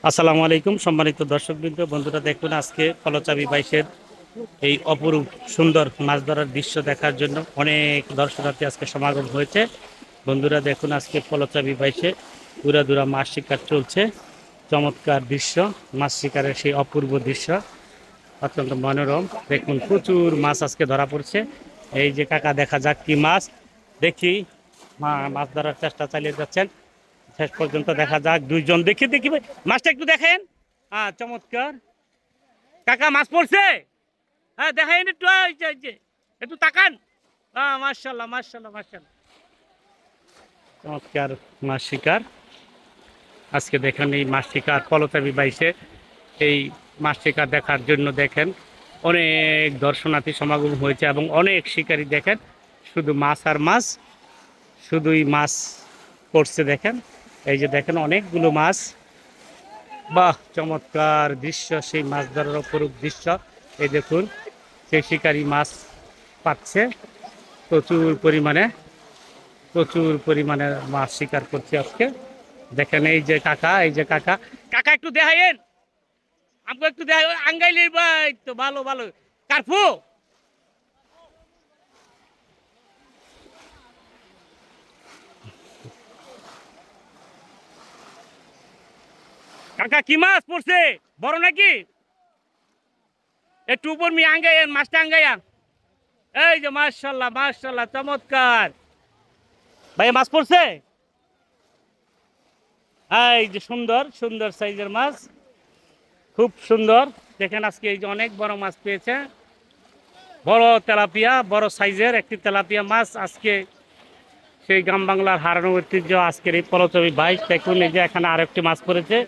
আসসালামু আলাইকুম সম্মানিত দর্শকবৃন্দ, বন্ধুরা দেখুন আজকে ফলচাবি বাইশের এই অপরূপ সুন্দর মাছ ধরার দৃশ্য দেখার জন্য অনেক দর্শনার্থী আজকে সমাগম হয়েছে। বন্ধুরা দেখুন আজকে ফলচাবি বাইশে দূরা মাছ শিকার চলছে। চমৎকার দৃশ্য, মাছ শিকারের সেই অপূর্ব দৃশ্য অত্যন্ত মনোরম। দেখুন প্রচুর মাছ আজকে ধরা পড়ছে। এই যে কাকা দেখা যাক কি মাছ, দেখি মাছ ধরার চেষ্টা চালিয়ে যাচ্ছেন। শেষ পর্যন্ত দেখা যাক, দুইজন দেখি দেখি ভাই মাছটা একটু দেখেন। হ্যাঁ চমৎকার কাকা, মাছ পড়ছে। হ্যাঁ দেখেন একটু, এই যে একটু তাকান। হ্যাঁ মার্শাল্লাহ মার্শাল্লাহ মার্শাল্লাহ, চমৎকার মাছ শিকার। আজকে দেখেন এই মাছ শিকার পলতাবি বাইশে এই মাছ শিকার দেখার জন্য দেখেন অনেক দর্শনার্থী সমাগম হয়েছে এবং অনেক শিকারী দেখেন শুধু মাছ আর মাছ, শুধুই মাছ পড়ছে দেখেন। এই যে দেখেন অনেকগুলো মাছ, বাহ চমৎকার দৃশ্য, সেই মাছ ধরার অপরূপ দৃশ্য। এই দেখুন সেই শিকারী মাছ পাচ্ছে প্রচুর পরিমাণে মাছ শিকার করছে আজকে। দেখেন এই যে কাকা, এই যে কাকা, কাকা একটু দেখাইন, আমাকে একটু দেখাই আঙ্গাইলি ভাই, তো ভালো ভালো কার্ফু। কাকা কি মাছ পড়ছে, বড় নাকি? একটু উপর মি আঙ্গাইন, মাছটা আঙ্গাইয়া। এই যে মাশাল্লাহ মাশাল্লাহ চমৎকার ভাই, মাছ পড়ছে। এই যে সুন্দর সুন্দর সাইজের মাছ, খুব সুন্দর। দেখেন আজকে এই যে অনেক বড় মাছ পেয়েছে, বড় তেলাপিয়া, বড় সাইজের একটি তেলাপিয়া মাছ আজকে সেই গ্রাম বাংলার হারানো ঐতিহ্য আজকের এই পলচবি বাইশ। দেখুন এই যে এখানে আরেকটি মাছ পড়েছে।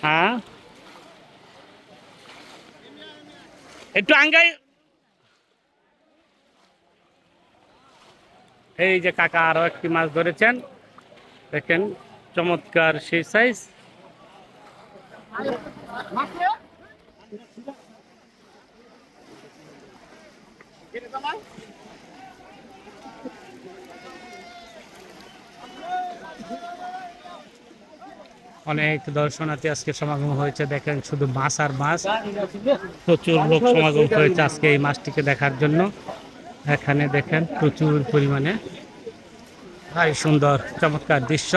হ্যাঁ একটু আঙ্গাই। এই যে কাকা আরো একটি মাছ ধরেছেন, দেখেন চমৎকার সেই সাইজ। অনেক দর্শনার্থী আজকে সমাগম হয়েছে, দেখেন শুধু মাছ আর মাছ। প্রচুর লোক সমাগম হয়েছে আজকে এই মাছটিকে দেখার জন্য। এখানে দেখেন প্রচুর পরিমাণে, ভাই সুন্দর চমৎকার দৃশ্য।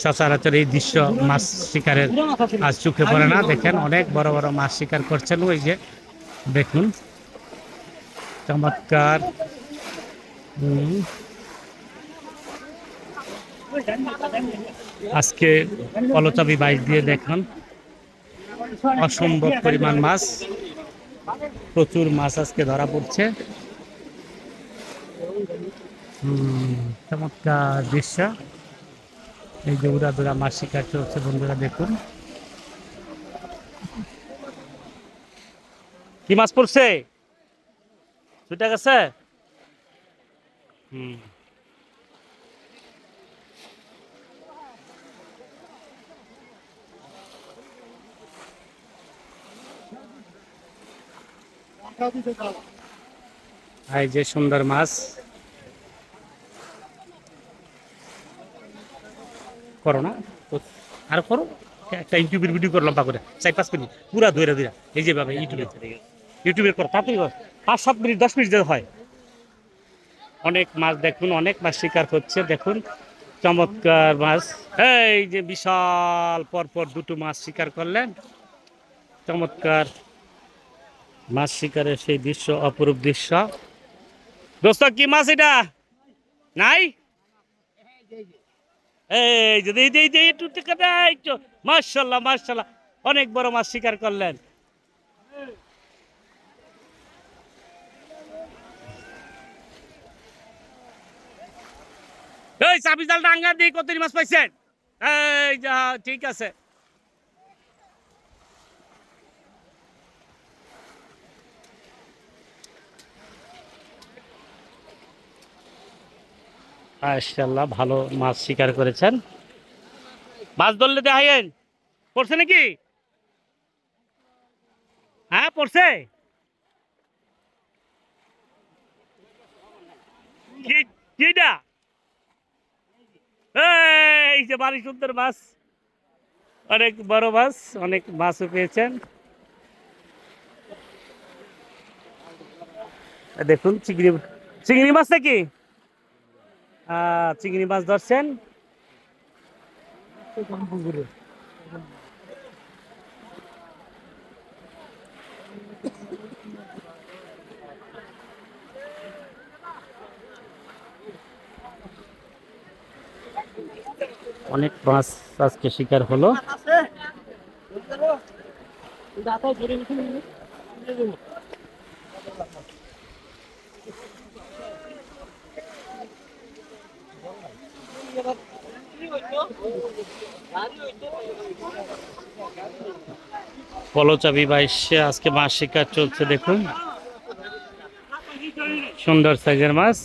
সচরাচর এই দৃশ্য মাছ শিকারের আজ চোখে পড়ে না। দেখেন অনেক বড় বড় মাছ শিকার করছেন, ওই যে দেখুন চমৎকার। আজকে পলচাবি বাইশ দিয়ে দেখুন অসম্ভব পরিমাণ মাছ, প্রচুর মাছ আজকে ধরা পড়ছে। চমৎকার দৃশ্য। এই যে উড়াদুরা মাছ শিকার চলছে, বন্ধুরা দেখুন কি মাছ পড়ছে, ছুটে গেছে। হুম এই যে সুন্দর মাছ, করো না আর করো একটা ইউটিউবের ভিডিও করো লম্বা করে 4-5 মিনিট পুরা ধরে ধরে। এই যে ভাবে ইউটিউবের করো তাড়াতাড়ি করো, 5-7 মিনিট 10 মিনিট হয়। অনেক মাছ দেখুন, অনেক মাছ শিকার হচ্ছে দেখুন, চমৎকার মাছ। এই যে বিশাল পরপর দুটো মাছ শিকার করলেন, চমৎকার মাছ শিকারের সেই দৃশ্য, অপরূপ দৃশ্য। দোস্ত কি মাছ এটা নাই? এই যদি একটু মার্শাল্লাহ মার্শাল্লাহ, অনেক বড় মাছ শিকার করলেন। এই চাবি জাল ডাঙ্গা দিয়ে কত মাছ পাইছেন? এই যা ঠিক আছে। মাশাআল্লাহ ভালো মাছ শিকার করেছেন। মাছ ধরলে দেখাইন, পড়ছে নাকি? হ্যাঁ পড়ছে। কি কিটা? এই যে বাড়ি সুন্দর মাছ, অনেক বড় মাছ, অনেক মাছও পেয়েছেন। দেখুন চিংড়ি, চিংড়ি মাছ নাকি? চিংড়ি মাছ ধরছেন। অনেক মাছ আজকে শিকার হলো। পলচাবি বাইশে আজকে মাছ শিকার চলছে, দেখুন সুন্দর সাইজের মাছ।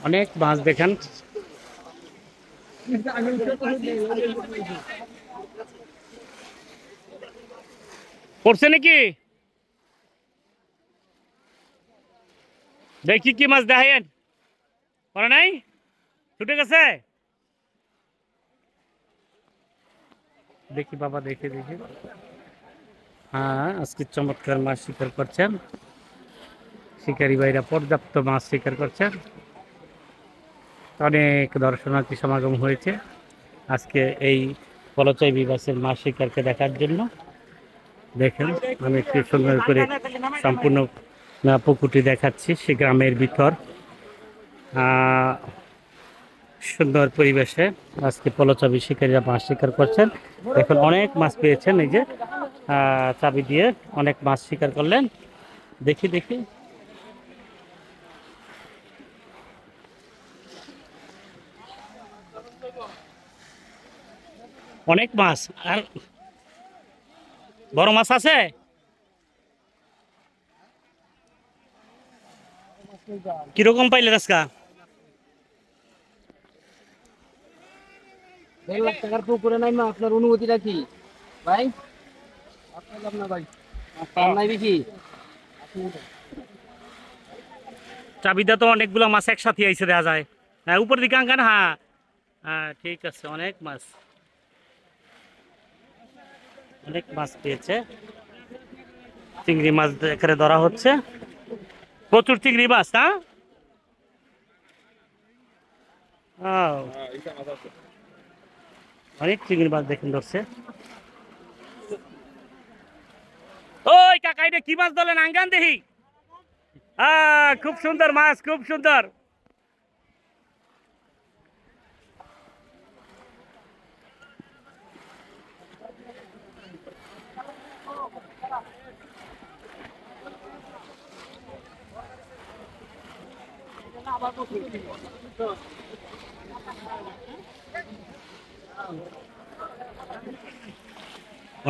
অনেক মাছ দেখেন। পড়ছে নাকি? দেখি কি মাছ দেখেন, পড়ে নাই, ছুটে গেছে। দেখি বাবা, দেখি দেখি। হ্যাঁ, আজকে চমৎকার মাছ শিকার করছেন শিকারী ভাইরা, পর্যাপ্ত মাছ শিকার করছেন। অনেক দর্শনার্থী সমাগম হয়েছে আজকে এই পলচাইবি বাসের মাছ শিকারকে দেখার জন্য। দেখেন, আমি একটু সুন্দর করে সম্পূর্ণ পুকুরটি দেখাচ্ছি। সে গ্রামের ভিতর সুন্দর পরিবেশে আজকে পলচাবি শিকারীরা মাছ শিকার করছেন। এখন অনেক মাছ পেয়েছেন, এই যে চাবি দিয়ে অনেক মাছ শিকার করলেন। দেখি দেখি, অনেক মাছ। আর বড় মাছ আছে। কিরকম পাইলে আজকা? 1,00,000 টাকার পুকুরে নাই, আপনার অনুমতিটা কি ভাই? আপনার ভাই নাই বেশি। চাবিটা তো অনেকগুলো মাছ একসাথে আইছে দেখা যায়। হ্যাঁ, উপর দিকে আঙ্কান। হ্যাঁ হ্যাঁ, ঠিক আছে। অনেক মাছ, অনেক মাছ পেয়েছে। চিংড়ি মাছ এখানে ধরা হচ্ছে, প্রচুর চিংড়ি মাছ না। অনেক চিংড়ি মাছ দেখেন ধরছে। ওই কাকা, এটা কি মাছ ধরলেন? আঙ্গান দেখি। খুব সুন্দর মাছ, খুব সুন্দর।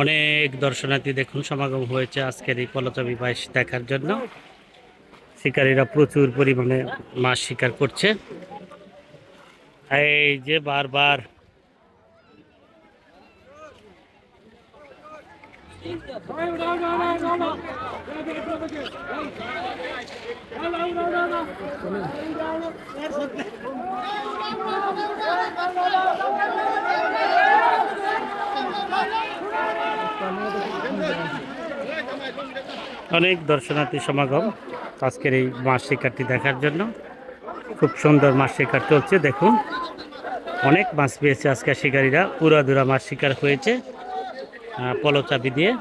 অনেক দর্শনার্থী দেখুন সমাগম হয়েছে আজকের এই পলচাবি বাইশ দেখার জন্য। শিকারীরা প্রচুর পরিমাণে মাছ শিকার করছে। এই যে বারবার অনেক দর্শনার্থী সমাগম আজকের এই মাছ শিকারটি দেখার জন্য। খুব সুন্দর মাছ শিকার চলছে, দেখুন অনেক মাছ পেয়েছে আজকে শিকারীরা। উড়াধুরা মাছ শিকার হয়েছে পলচাবি দিয়ে।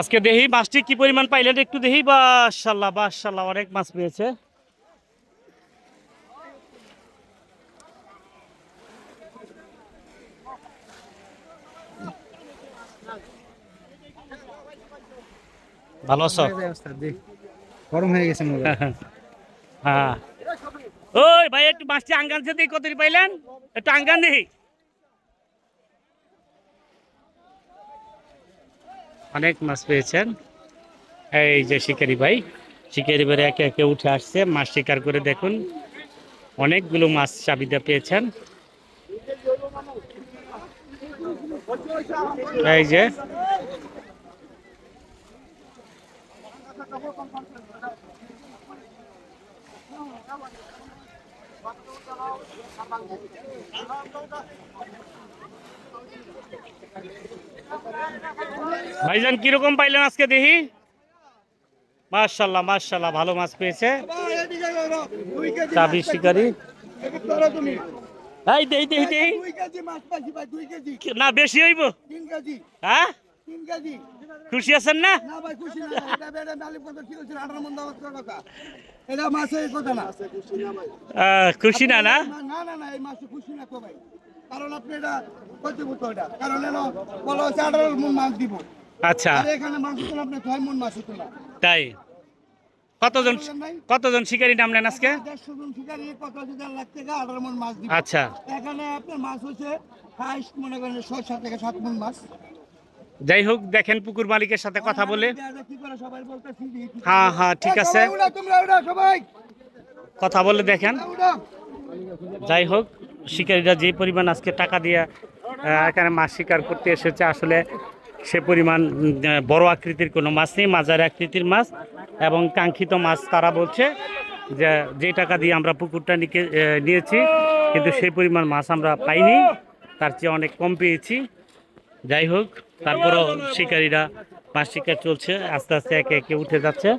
আজকে দেখি মাছটি কি পরিমাণ পাইলেন, একটু দেখি। মাশাআল্লাহ মাশাআল্লাহ, অনেক মাছ পেয়েছে। ভালো আছো? গরম হয়ে গেছে মোবাইল। হ্যাঁ। ওই ভাই একটু মাছটি আঙ্গান দিই, কত পাইলেন? একটু আঙ্গান দিই। অনেক মাছ পেয়েছেন। এই যে শিকারি ভাই, শিকারি ভাই একে একে উঠে আসছে মাছ শিকার করে। দেখুন অনেকগুলো মাছ চাবিদা পেয়েছেন। এই যে ভাইজান কিরকম পাইলেন আজকে দেখি? মাশাল্লাহ মাশাল্লাহ, ভালো মাছ পেয়েছে চাবি শিকারি। এই দেই দেই দেই, না বেশি হইব? হ্যাঁ, খুশি আছেন না? খুশি না? না কারণ আপনি এটা করতে করতে এটা কারণ বলা হচ্ছে 18 মণ মাছ দিব। আচ্ছা, এখানে মাছ দিতে আপনি 6 মণ মাছ দিতে না। তাই কতজন শিকারি নামলেন আজকে? 150 জন শিকারি, কত লাখ টাকা 18 মণ মাছ দিব। আচ্ছা, এখানে আপনার মাছ হচ্ছে হাইস্ট মনে করেন 6 থেকে 7 মণ মাছ। যাই হোক, দেখেন পুকুর মালিকের সাথে কথা বলে। কি করে সবাই বলতেছি হ্যাঁ হ্যাঁ, ঠিক আছে, তোমরা ওটা সবাই কথা বলে দেখেন। যাই হোক, শিকারীরা যে পরিমাণ আজকে টাকা দিয়ে এখানে মাছ শিকার করতে এসেছে, আসলে সে পরিমাণ বড় আকৃতির কোনো মাছ নেই, মাঝারি আকৃতির মাছ এবং কাঙ্ক্ষিত মাছ। তারা বলছে যে যে টাকা দিয়ে আমরা পুকুরটা নিয়েছি, কিন্তু সেই পরিমাণ মাছ আমরা পাইনি, তার চেয়ে অনেক কম পেয়েছি। যাই হোক, তারপরও শিকারীরা মাছ শিকার চলছে, আস্তে আস্তে একে একে উঠে যাচ্ছে।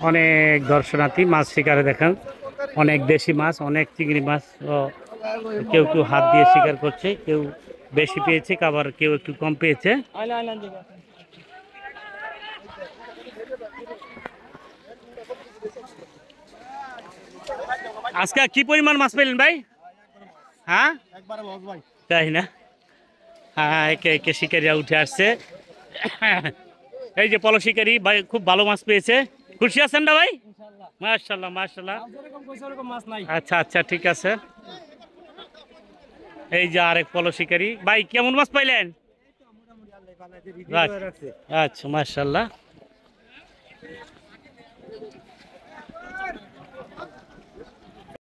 অনেক দর্শনার্থী মাছ শিকারে দেখেন, অনেক দেশি মাছ, অনেক চিংড়ি মাছ। কেউ কেউ হাত দিয়ে শিকার করছে, কেউ বেশি পেয়েছে, আবার কেউ একটু কম পেয়েছে। আজকে কি পরিমাণ মাছ পেলেন ভাই? হ্যাঁ, তাই না? হ্যাঁ, একে একে শিকারিরা উঠে আসছে। এই যে পলো শিকারি ভাই খুব ভালো মাছ পেয়েছে। খুশি আছেন না ভাই? মাশাআল্লাহ মাশাআল্লাহ। আচ্ছা আচ্ছা, ঠিক আছে। এই যে আরেক পলো শিকারি ভাই, কেমন মাছ পাইলেন? আচ্ছা মাশাআল্লাহ।